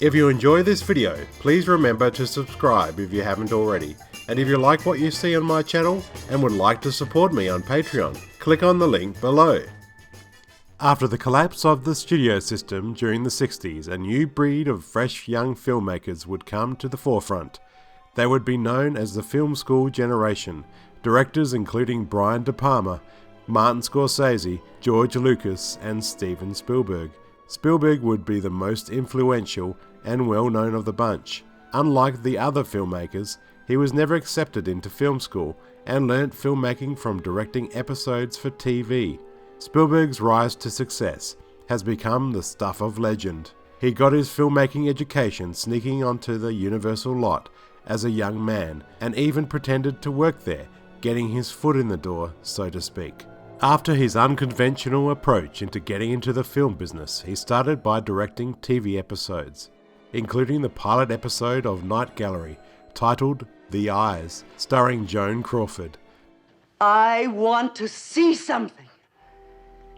If you enjoy this video, please remember to subscribe if you haven't already. And if you like what you see on my channel and would like to support me on Patreon, click on the link below. After the collapse of the studio system during the 60s, a new breed of fresh young filmmakers would come to the forefront. They would be known as the film school generation, directors including Brian De Palma, Martin Scorsese, George Lucas and Steven Spielberg. Spielberg would be the most influential and well-known of the bunch. Unlike the other filmmakers, he was never accepted into film school and learnt filmmaking from directing episodes for TV. Spielberg's rise to success has become the stuff of legend. He got his filmmaking education sneaking onto the Universal lot as a young man and even pretended to work there, getting his foot in the door, so to speak. After his unconventional approach into getting into the film business, he started by directing TV episodes, including the pilot episode of Night Gallery, titled The Eyes, starring Joan Crawford. I want to see something.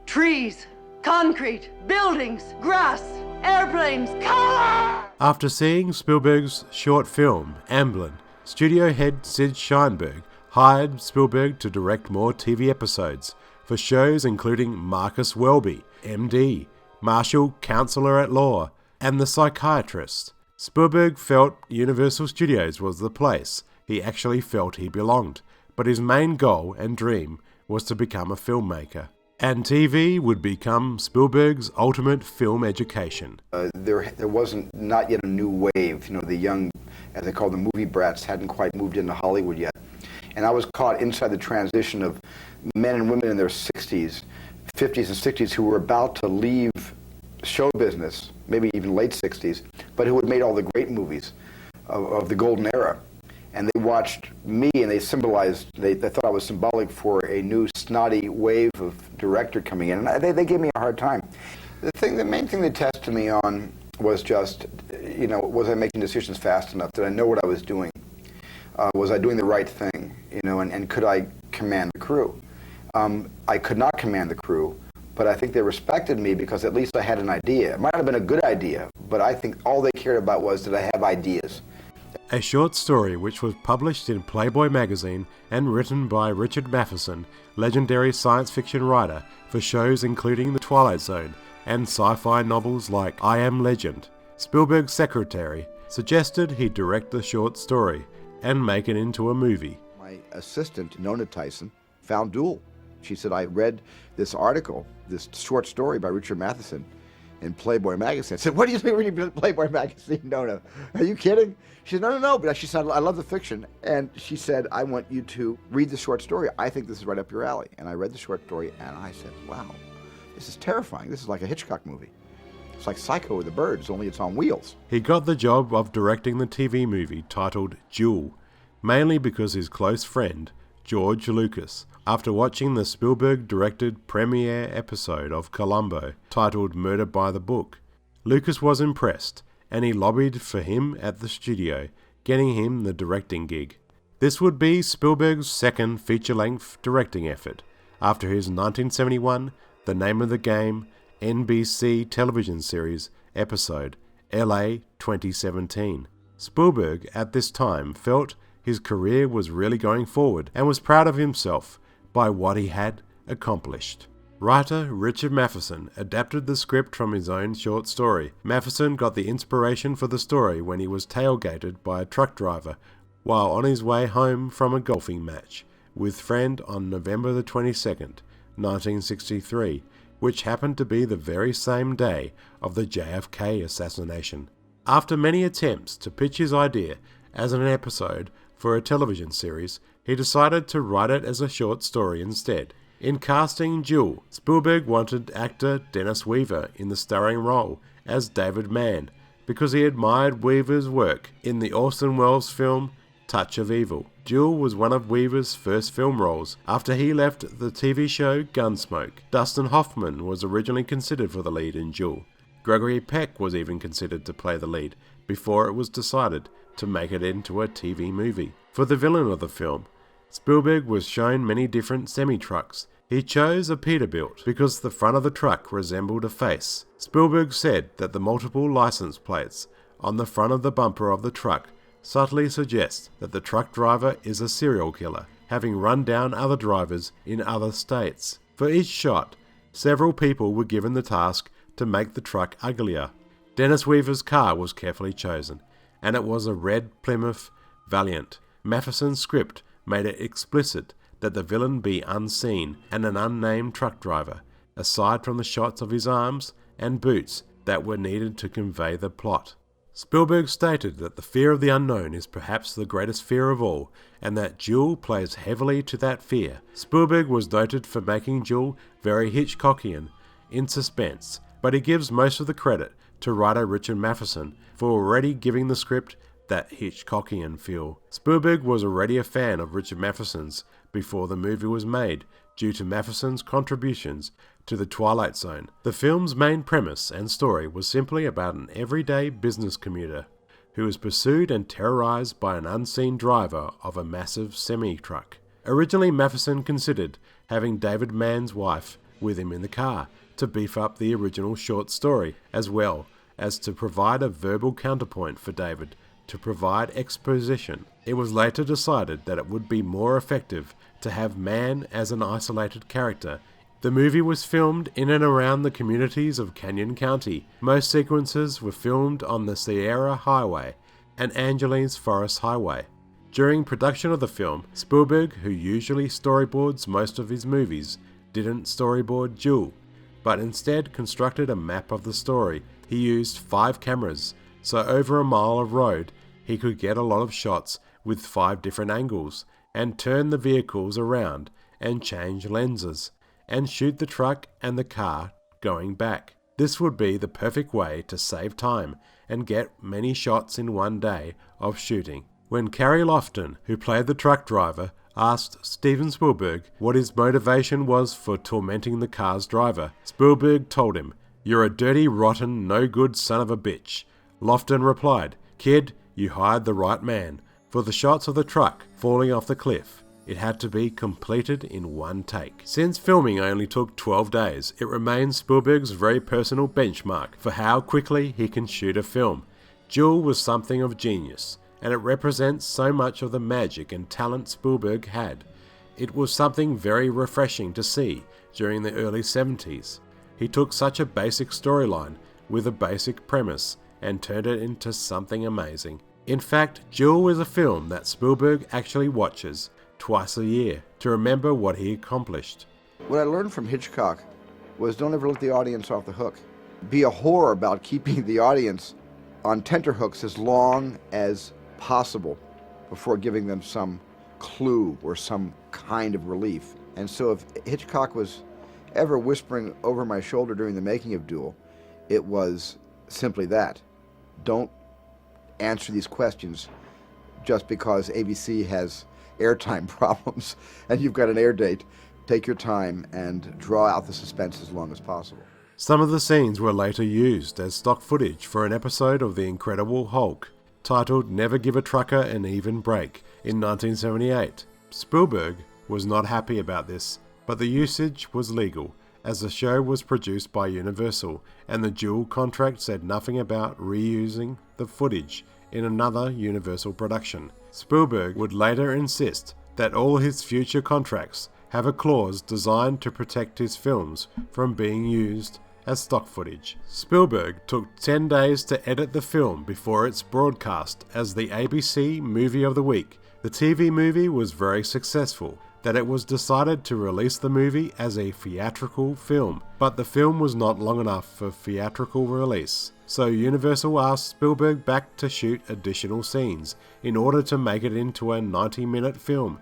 Trees, concrete, buildings, grass, airplanes, color! After seeing Spielberg's short film, Amblin, studio head Sid Sheinberg hired Spielberg to direct more TV episodes for shows including Marcus Welby, MD, Marshall Counselor at Law, and The Psychiatrist. Spielberg felt Universal Studios was the place he actually felt he belonged, but his main goal and dream was to become a filmmaker. And TV would become Spielberg's ultimate film education. There wasn't not yet a new wave. You know, the young, as they call the movie brats, hadn't quite moved into Hollywood yet. And I was caught inside the transition of men and women in their 60s, 50s and 60s who were about to leave show business, maybe even late 60s, but who had made all the great movies of the golden era. And they watched me and they symbolized, they thought I was symbolic for a new snotty wave of director coming in. And they gave me a hard time. The main thing they tested me on was just, you know, was I making decisions fast enough? Did I know what I was doing? Was I doing the right thing? You know, and could I command the crew? I could not command the crew, but I think they respected me because at least I had an idea. It might have been a good idea, but I think all they cared about was, did I have ideas? A short story which was published in Playboy magazine and written by Richard Matheson, legendary science fiction writer for shows including The Twilight Zone and sci-fi novels like I Am Legend. Spielberg's secretary suggested he direct the short story and make it into a movie. My assistant, Nona Tyson, found Duel. She said, I read this article, this short story by Richard Matheson in Playboy magazine. I said, what do you think reading Playboy magazine, Nona? Are you kidding? She said, no. But she said, I love the fiction. And she said, I want you to read the short story. I think this is right up your alley. And I read the short story and I said, wow, this is terrifying. This is like a Hitchcock movie. It's like Psycho with the birds, only it's on wheels. He got the job of directing the TV movie titled Duel, mainly because his close friend, George Lucas, after watching the Spielberg-directed premiere episode of Columbo, titled Murder by the Book, Lucas was impressed, and he lobbied for him at the studio, getting him the directing gig. This would be Spielberg's second feature-length directing effort, after his 1971 The Name of the Game NBC television series episode, LA 2017. Spielberg, at this time, felt his career was really going forward and was proud of himself by what he had accomplished. Writer Richard Matheson adapted the script from his own short story. Matheson got the inspiration for the story when he was tailgated by a truck driver while on his way home from a golfing match with friend on November the 22nd, 1963, which happened to be the very same day of the JFK assassination. After many attempts to pitch his idea as an episode for a television series, he decided to write it as a short story instead. In casting Duel, Spielberg wanted actor Dennis Weaver in the starring role as David Mann because he admired Weaver's work in the Orson Welles film Touch of Evil. Duel was one of Weaver's first film roles after he left the TV show Gunsmoke. Dustin Hoffman was originally considered for the lead in Duel. Gregory Peck was even considered to play the lead before it was decided to make it into a TV movie. For the villain of the film, Spielberg was shown many different semi-trucks. He chose a Peterbilt because the front of the truck resembled a face. Spielberg said that the multiple license plates on the front of the bumper of the truck subtly suggests that the truck driver is a serial killer, having run down other drivers in other states. For each shot, several people were given the task to make the truck uglier. Dennis Weaver's car was carefully chosen, and it was a red Plymouth Valiant. Matheson's script made it explicit that the villain be unseen and an unnamed truck driver, aside from the shots of his arms and boots that were needed to convey the plot. Spielberg stated that the fear of the unknown is perhaps the greatest fear of all, and that Duel plays heavily to that fear. Spielberg was noted for making Duel very Hitchcockian in suspense, but he gives most of the credit to writer Richard Matheson for already giving the script that Hitchcockian feel. Spielberg was already a fan of Richard Matheson's before the movie was made, due to Matheson's contributions to The Twilight Zone. The film's main premise and story was simply about an everyday business commuter who was pursued and terrorized by an unseen driver of a massive semi-truck. Originally, Matheson considered having David Mann's wife with him in the car to beef up the original short story, as well as to provide a verbal counterpoint for David to provide exposition. It was later decided that it would be more effective to have Mann as an isolated character. The movie was filmed in and around the communities of Canyon County. Most sequences were filmed on the Sierra Highway and Angeles Forest Highway. During production of the film, Spielberg, who usually storyboards most of his movies, didn't storyboard Duel, but instead constructed a map of the story. He used 5 cameras, so over a mile of road he could get a lot of shots with 5 different angles, and turn the vehicles around and change lenses, and shoot the truck and the car going back. This would be the perfect way to save time and get many shots in one day of shooting. When Carrie Lofton, who played the truck driver, asked Steven Spielberg what his motivation was for tormenting the car's driver, Spielberg told him, "You're a dirty, rotten, no-good son of a bitch." Lofton replied, "Kid, you hired the right man. For the shots of the truck falling off the cliff, it had to be completed in one take." Since filming only took 12 days, it remains Spielberg's very personal benchmark for how quickly he can shoot a film. Duel was something of genius, and it represents so much of the magic and talent Spielberg had. It was something very refreshing to see during the early 70s. He took such a basic storyline with a basic premise and turned it into something amazing. In fact, Duel is a film that Spielberg actually watches twice a year to remember what he accomplished. What I learned from Hitchcock was don't ever let the audience off the hook. Be a whore about keeping the audience on tenterhooks as long as possible before giving them some clue or some kind of relief. And so if Hitchcock was ever whispering over my shoulder during the making of Duel, it was simply that. Don't answer these questions just because ABC has airtime problems and you've got an air date. Take your time and draw out the suspense as long as possible. Some of the scenes were later used as stock footage for an episode of The Incredible Hulk, titled Never Give a Trucker an Even Break, in 1978. Spielberg was not happy about this, but the usage was legal, as the show was produced by Universal, and the Duel contract said nothing about reusing the footage in another Universal production. Spielberg would later insist that all his future contracts have a clause designed to protect his films from being used as stock footage. Spielberg took 10 days to edit the film before its broadcast as the ABC Movie of the Week. The TV movie was very successful, that it was decided to release the movie as a theatrical film, but the film was not long enough for theatrical release, so Universal asked Spielberg back to shoot additional scenes in order to make it into a 90-minute film.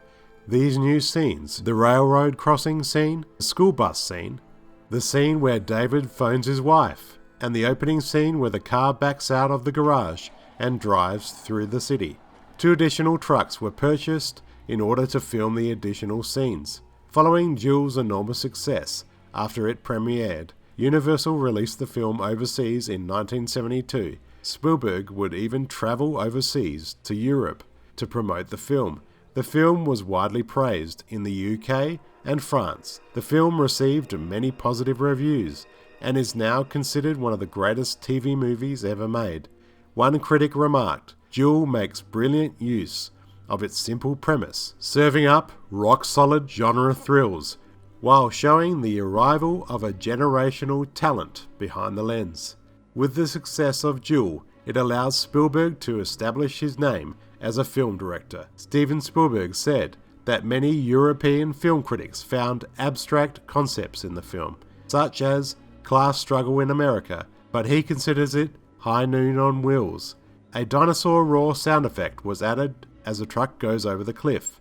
These new scenes, the railroad crossing scene, the school bus scene, the scene where David phones his wife, and the opening scene where the car backs out of the garage and drives through the city. 2 additional trucks were purchased in order to film the additional scenes. Following Duel's enormous success after it premiered, Universal released the film overseas in 1972. Spielberg would even travel overseas to Europe to promote the film. The film was widely praised in the UK and France. The film received many positive reviews and is now considered one of the greatest TV movies ever made. One critic remarked, Duel makes brilliant use of its simple premise, serving up rock-solid genre thrills, while showing the arrival of a generational talent behind the lens. With the success of Duel, it allows Spielberg to establish his name as a film director. Steven Spielberg said that many European film critics found abstract concepts in the film, such as class struggle in America, but he considers it high noon on wheels. A dinosaur roar sound effect was added as the truck goes over the cliff.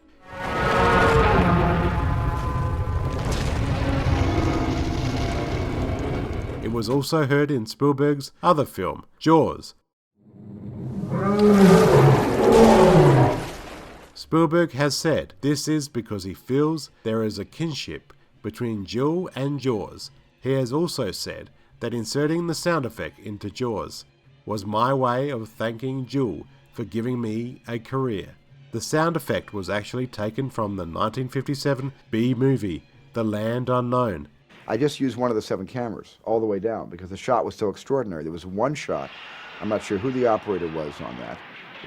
It was also heard in Spielberg's other film, Jaws. Spielberg has said this is because he feels there is a kinship between Duel and Jaws. He has also said that inserting the sound effect into Jaws was my way of thanking Duel for giving me a career. The sound effect was actually taken from the 1957 B movie, The Land Unknown. I just used one of the 7 cameras all the way down because the shot was so extraordinary. There was one shot, I'm not sure who the operator was on that,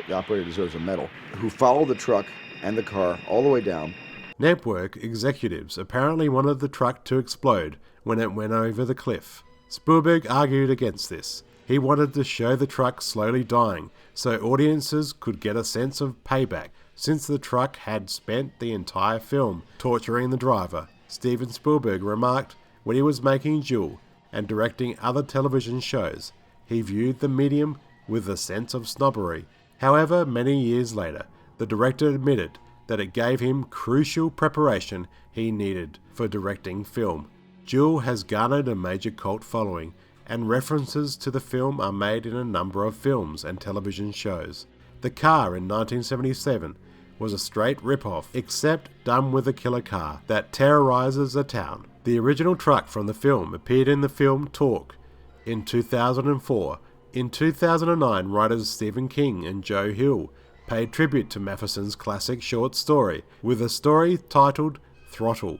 the operator deserves a medal, who followed the truck and the car all the way down. Network executives apparently wanted the truck to explode when it went over the cliff. Spielberg argued against this. He wanted to show the truck slowly dying so audiences could get a sense of payback since the truck had spent the entire film torturing the driver. Steven Spielberg remarked when he was making Duel and directing other television shows, he viewed the medium with a sense of snobbery. However, many years later, the director admitted that it gave him crucial preparation he needed for directing film. Duel has garnered a major cult following, and references to the film are made in a number of films and television shows. The car in 1977 was a straight rip-off, except done with a killer car that terrorizes a town. The original truck from the film appeared in the film Talk in 2004. In 2009, writers Stephen King and Joe Hill paid tribute to Matheson's classic short story with a story titled Throttle.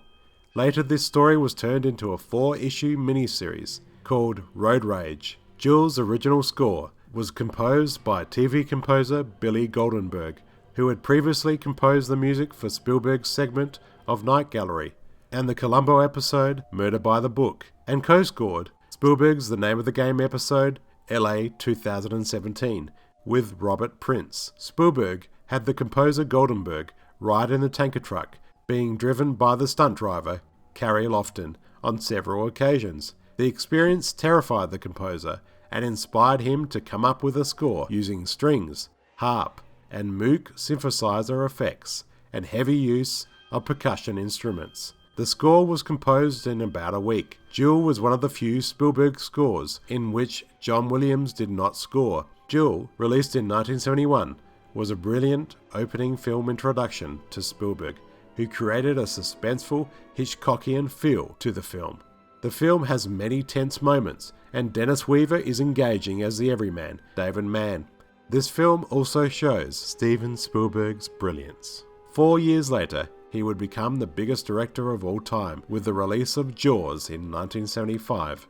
Later, this story was turned into a 4-issue miniseries called Road Rage. Duel's original score was composed by TV composer Billy Goldenberg, who had previously composed the music for Spielberg's segment of Night Gallery and the Columbo episode Murder by the Book, and co-scored Spielberg's The Name of the Game episode LA 2017 with Robert Prince. Spielberg had the composer Goldenberg ride in the tanker truck, being driven by the stunt driver Carrie Lofton on several occasions. The experience terrified the composer and inspired him to come up with a score using strings, harp, and Moog synthesizer effects, and heavy use of percussion instruments. The score was composed in about a week. Duel was one of the few Spielberg scores in which John Williams did not score. Duel, released in 1971, was a brilliant opening film introduction to Spielberg, who created a suspenseful Hitchcockian feel to the film. The film has many tense moments, and Dennis Weaver is engaging as the everyman, David Mann. This film also shows Steven Spielberg's brilliance. 4 years later, he would become the biggest director of all time with the release of Jaws in 1975.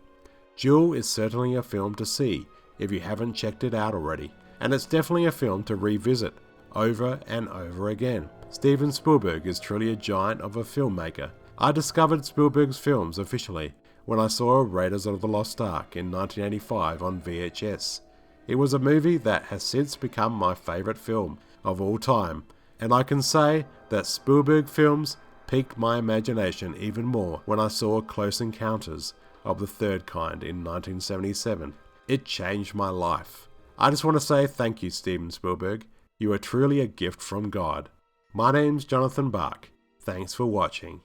Duel is certainly a film to see if you haven't checked it out already, and it's definitely a film to revisit over and over again. Steven Spielberg is truly a giant of a filmmaker. I discovered Spielberg's films officially when I saw Raiders of the Lost Ark in 1985 on VHS. It was a movie that has since become my favourite film of all time, and I can say that Spielberg films piqued my imagination even more when I saw Close Encounters of the Third Kind in 1977. It changed my life. I just want to say thank you, Steven Spielberg. You are truly a gift from God. My name's JonnyBaak. Thanks for watching.